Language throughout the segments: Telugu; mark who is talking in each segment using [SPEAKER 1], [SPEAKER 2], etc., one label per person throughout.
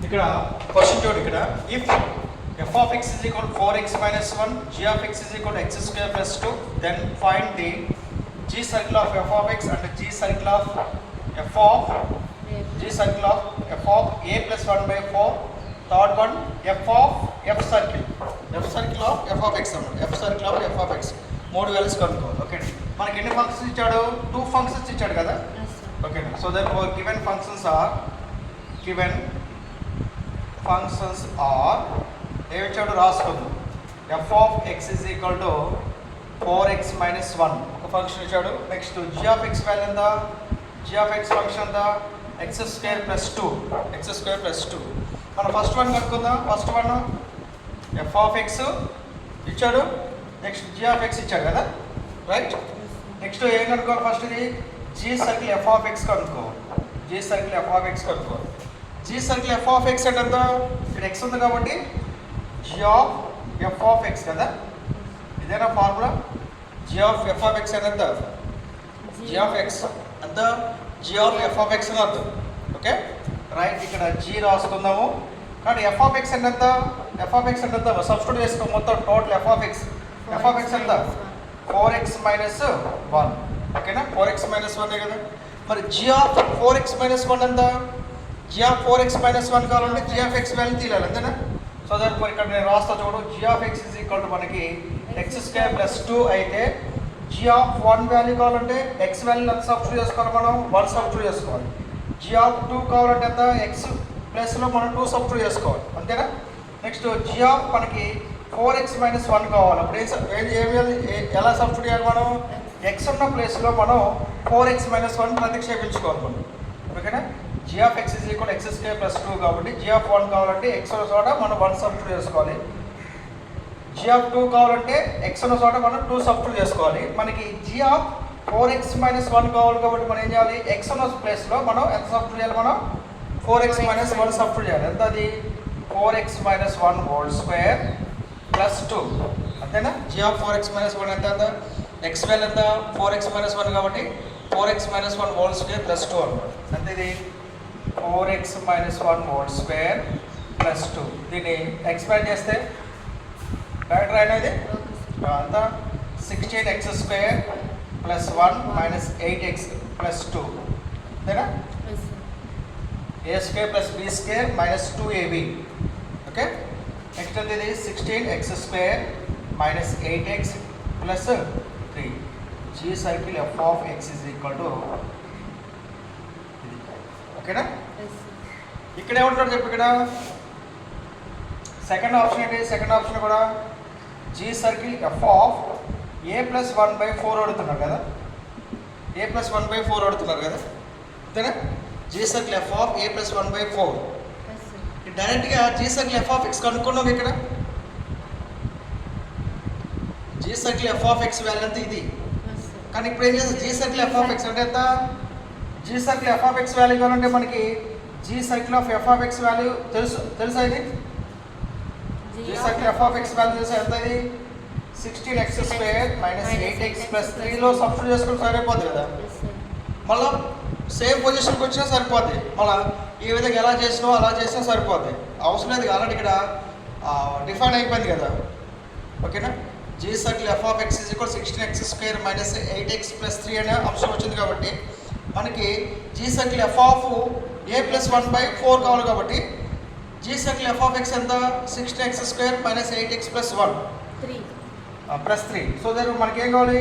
[SPEAKER 1] ఇక్కడ క్వశ్చన్ చూడు. ఇక్కడ if f of x is equal to 4x minus 1, g of x is equal to x square plus 2, then find the g circle of f of x and g circle of f of a plus 1 by 4. Third one, f circle of f of x అన్నమాట. f circle of f of x మూడు వాల్యూస్ కనుక్కోవాలి. ఓకే, మనకి ఎన్ని ఫంక్షన్స్ ఇచ్చాడు? 2 ఫంక్షన్స్ ఇచ్చాడు కదా. Okay, so therefore given functions are ఏమి ఇచ్చాడు రాసుకుందాం. f of x is equal to 4x minus 1 ఒక ఫంక్షన్ ఇచ్చాడు. Next g of x value ఎంత? g of x ఫంక్షన్ ఎంత? x square plus 2. మనం ఫస్ట్ వన్ కనుక్కుందాం. First one f of x ఇచ్చాడు, నెక్స్ట్ g of x ఇచ్చాడు కదా, రైట్. నెక్స్ట్ ఏం కనుక్కోవాలి? ఫస్ట్ ఇది g circle f of x కనుక్కోవాలి. g circle f of x కనుక్కోవాలి. g circle f of x అంటే ఎంత? ఇక్కడ x ఉంది కాబట్టి g of f of x కదా, ఇదేనా formula. g of f of x అంటే ఎంత? g of x అంత g of f of x అని అర్థం. Okay, right. ఇక్కడ g రాసుకుందాము. కానీ f of x అంటే ఎంత? f of x అంటే ఎంత? సబ్స్టిట్యూట్ చేసుకో. మొత్తం టోటల్ f of x ఎంత? 4x minus 1. ఓకేనా, 4x minus 1 కదా. మరి g of 4x minus 1 ఎంత? g of 4x minus 1 కావాలంటే g of x వాల్యూ తీయాలి, అంతేనా. సో దానికి ఇక్కడ నేను రాస్తా చూడు. g of x is equal to మనకి x square plus 2 అయితే g of 1 వాల్యూ కావాలంటే x వాల్యూ ఎంత సబ్స్టిట్యూట్ చేసుకోవాలి? మనం 1 సబ్స్టిట్యూట్ చేసుకోవాలి. g of 2 కావాలంటే ఎంత? x ప్లస్లో మనం 2 సబ్స్టిట్యూట్ చేసుకోవాలి, అంతేనా. నెక్స్ట్ g of మనకి 4x minus 1 కావాలి. అప్పుడు ఎలా సబ్స్టిట్యూట్ చేయాలి? మనం x ఉన్న ప్లేస్లో మనం 4x minus 1 ప్రతిక్షేపించుకోవాలి మనం. ఓకేనా, g of x is equal to x square plus 2 కాబట్టి g of 1 కావాలంటే x ఉన్న చోట మనం 1 సబ్స్టిట్యూట్ చేసుకోవాలి. g of 2 కావాలంటే x ఉన్న చోట మనం 2 సబ్స్టిట్యూట్ చేసుకోవాలి. మనకి g of 4x minus 1 కావాలి కాబట్టి మనం ఏం చేయాలి? x ఉన్న ప్లేస్లో మనం ఎంత సబ్స్టిట్యూట్ చేయాలి? మనం 4x minus 1 సబ్స్టిట్యూట్ చేయాలి. ఎంత అది? 4x minus 1 whole square plus 2, అంతేనా. g of 4x minus 1 ఎంత? x వాల్యూ ఎంత? 4x minus 1 కాబట్టి 4x minus 1 whole square plus 2 అనమాట. అంటే ఇది 4x minus 1 whole square plus 2. దీన్ని ఎక్స్పాండ్ చేస్తే డైరెక్ట్ రాయనేది అంతా 16x square plus 1 minus 8x plus 2, అంతేనా. a square plus b square minus 2ab. Okay, next ఇది 16x square minus 8x plus 3. g circle f of x is equal to ఇది. ఓకేనా, ఇక్కడ ఏమంటారు చెప్పు. ఇక్కడ సెకండ్ ఆప్షన్ ఏంటి? సెకండ్ ఆప్షన్ కూడా g circle f of a plus 1 by 4 అడుగుతున్నారు కదా, a plus 1 by 4 అడుగుతున్నారు కదా, అంతేనా. g circle f of a plus 1 by 4. డైరెక్ట్గా g circle f of x కనుక్కున్నాం. ఇక్కడ g circle f of x value అంతా ఇది. కానీ ఇప్పుడు ఏం చేస్తాం? g circle f of x అంటే ఎంత? g circle f of x value కావాలంటే మనకి g circle of f of x value తెలుసా? ఇది g circle f of x value తెలుసా? ఎంత ఇది? 16x square minus 8x plus 3లో substitute చేసుకుంటే సరిపోద్ది కదా. మళ్ళీ సేమ్ పొజిషన్కి వచ్చినా సరిపోద్ది. మళ్ళీ ఈ విధంగా ఎలా చేసినా అలా చేసినా సరిపోద్ది, అవసరం లేదు. ఆల్రెడీ ఇక్కడ డిఫైన్ అయిపోయింది కదా. ఓకేనా, g circle f of x is equal 16x square minus 8x plus 3 అనే అంశం వచ్చింది కాబట్టి మనకి g circle f of a plus 1 by 4 కావాలి కాబట్టి g circle f of x ఎంత? 16x square minus 8x plus 1 plus 3. So దాని మనకి ఏం కావాలి?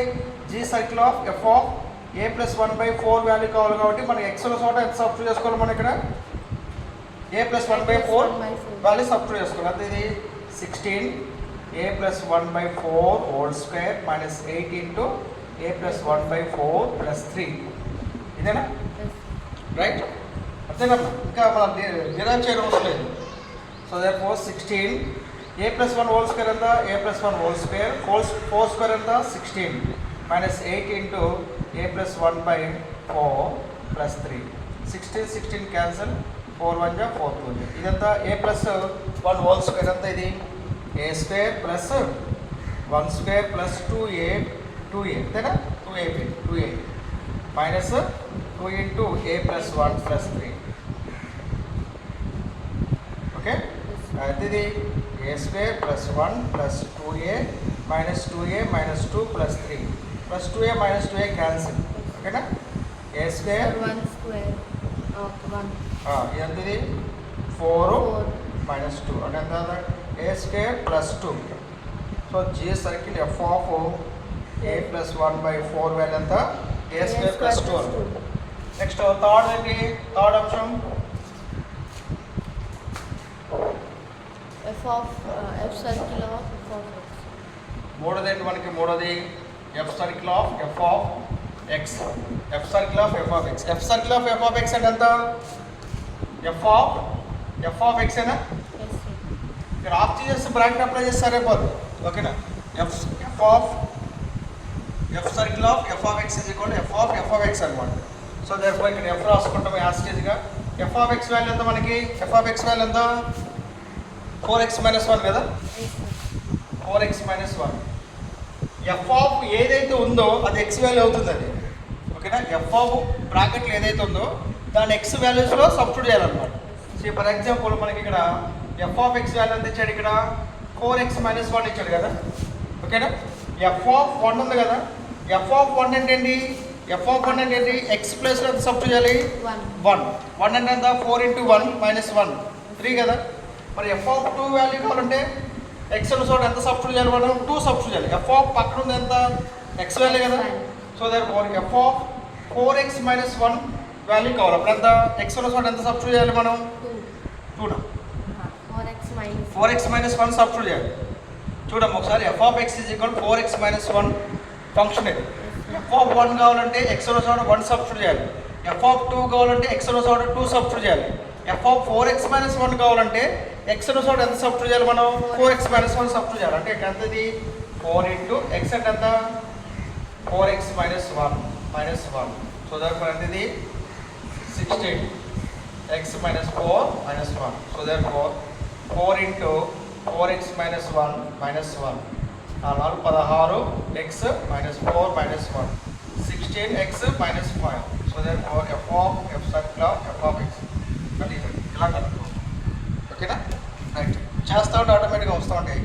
[SPEAKER 1] g circle of f of a plus 1 by 4 value కావాలి కాబట్టి మనకి x ఉన్న చోట ఎంత సబ్స్టిట్యూట్ చేసుకోవాలి? మనం ఇక్కడ a plus 1 by 4 value substitute చేసుకోవాలి. అంటే ఇది 16 a plus 1 by 4 whole square minus 8 into a plus 1 by 4 plus 3. ఇదేనా, రైట్. అంతేనమ్మా, ఇంకా మనం డిరైవ్ చేయడం అవసరం లేదు. So therefore 16 a plus 1 whole square ఎంత? a plus 1 whole square 4 square ఎంత? 16 minus 8 into a plus 1 by 4 plus 3. 16 cancel, 4 1 జా 4 2 జా. ఇదంతా a ప్లస్ 1 హోల్ స్క్వేర్ అంతా ఇది a square plus 1 square plus 2a అంతేనా. 2a minus 2 into a plus 1 plus 3. Okay ఇది A square plus 1 plus 2a minus 2a minus 2 plus 3 plus 2a minus 2a cancel ఓకేనా ఏ స్క్వేర్
[SPEAKER 2] 1 స్క్వేర్ ఓకే 1
[SPEAKER 1] ఇది 4 మైనస్ 2 అంటే ఎంత A square plus 2 so G circle F of A plus 1/4 value ఎంత A square plus 2 next third ఏంటి third option
[SPEAKER 2] f circle of f of x
[SPEAKER 1] మూడోది ఏంటి మనకి మూడోది F circle of F of X F circle of F of X F circle of F of X అంటే ఎంత ఎఫ్ ఆఫ్ ఎక్స్ ఏనా
[SPEAKER 2] yes
[SPEAKER 1] మీరు ఆఫ్ చేసి బ్రాకెట్ అప్లై చేస్తారే పోదు ఓకేనా F circle of F of X is equal F of X అనమాట సో దేర్ఫోర్ ఇక్కడ ఎఫ్ రాసుకుంటాం యాస్టేజ్గా ఎఫ్ ఆఫ్ ఎక్స్ వాల్యూ ఎంత మనకి ఎఫ్ ఆఫ్ ఎక్స్ వాల్యూ ఎంత 4x మైనస్ 1 కదా 4x మైనస్ 1 ఎఫ్ ఆఫ్ ఏదైతే ఉందో అది ఎక్స్ వాల్యూ అవుతుంది అది ఓకేనా ఎఫ్ ఆఫ్ బ్రాకెట్లో ఏదైతే ఉందో దాని ఎక్స్ వాల్యూస్లో సబ్స్టిట్యూట్ చేయాలన్నమాట సో ఫర్ ఎగ్జాంపుల్ మనకి ఇక్కడ ఎఫ్ ఆఫ్ ఎక్స్ వాల్యూ ఎంత ఇచ్చాడు ఇక్కడ 4x మైనస్ 1 ఇచ్చాడు కదా ఓకేనా ఎఫ్ ఆఫ్ 1 ఉంది కదా ఎఫ్ ఆఫ్ 1 అంటే ఏంటి ఎఫ్ ఆఫ్ 1 అంటే ఏంటి ఎక్స్ ప్లస్లో ఎంత సబ్స్టిట్యూట్ చేయాలి 1 అంటే ఎంత 4 × 1 మైనస్ 1 3 కదా మరి ఎఫ్ ఆఫ్ 2 వాల్యూ కావాలంటే ఎక్స్ ఉన్న చోట ఎంత సబ్స్టిట్యూట్ చేయాలి మనం 2 సబ్స్టిట్యూట్ చేయాలి ఎఫ్ ఆఫ్ పక్కన ఉంది ఎంత ఎక్స్ వాల్యూ కదా so therefore F of 4x minus 1 value కావాలి అప్పుడు ఎంత ఎక్స్ ఉన్న చోట ఎంత సబ్స్టిట్యూట్ చేయాలి మనం 2 4x మైనస్ 1 సబ్స్టిట్యూట్ చేయాలి చూడమ్మ ఒకసారి F of X is equal 4x minus 1 function ఇది ఎఫ్ ఆఫ్ 1 కావాలంటే ఎక్స్ ఉన్న చోట 1 సబ్స్టిట్యూట్ చేయాలి ఎఫ్ ఆఫ్ 2 కావాలంటే ఎక్స్ ఉన్న చోట 2 సబ్స్టిట్యూట్ చేయాలి ఎఫ్ ఆఫ్ 4x మైనస్ 1 కావాలంటే ఎక్స్ ఉన్న చోట ఎంత సబ్స్టిట్యూట్ చేయాలి మనం 4x మైనస్ 1 సబ్స్టిట్యూట్ చేయాలి అంటే ఇక్కడ ఎంత ఇది 4 × x అంటే ఎంత 4x మైనస్ 1 సో దేర్ఫోర్ ఎంత ఇది 16 x minus 4 minus 1 so therefore 4 × 4x minus 1 minus 1 16 x minus 4 minus 1 16x minus 5 so therefore F circle of F of X అంటే ఇలా కనుక్కో ఓకేనా రైట్ చేస్తూ ఉంటే ఆటోమేటిక్గా వస్తూ ఉంటాయి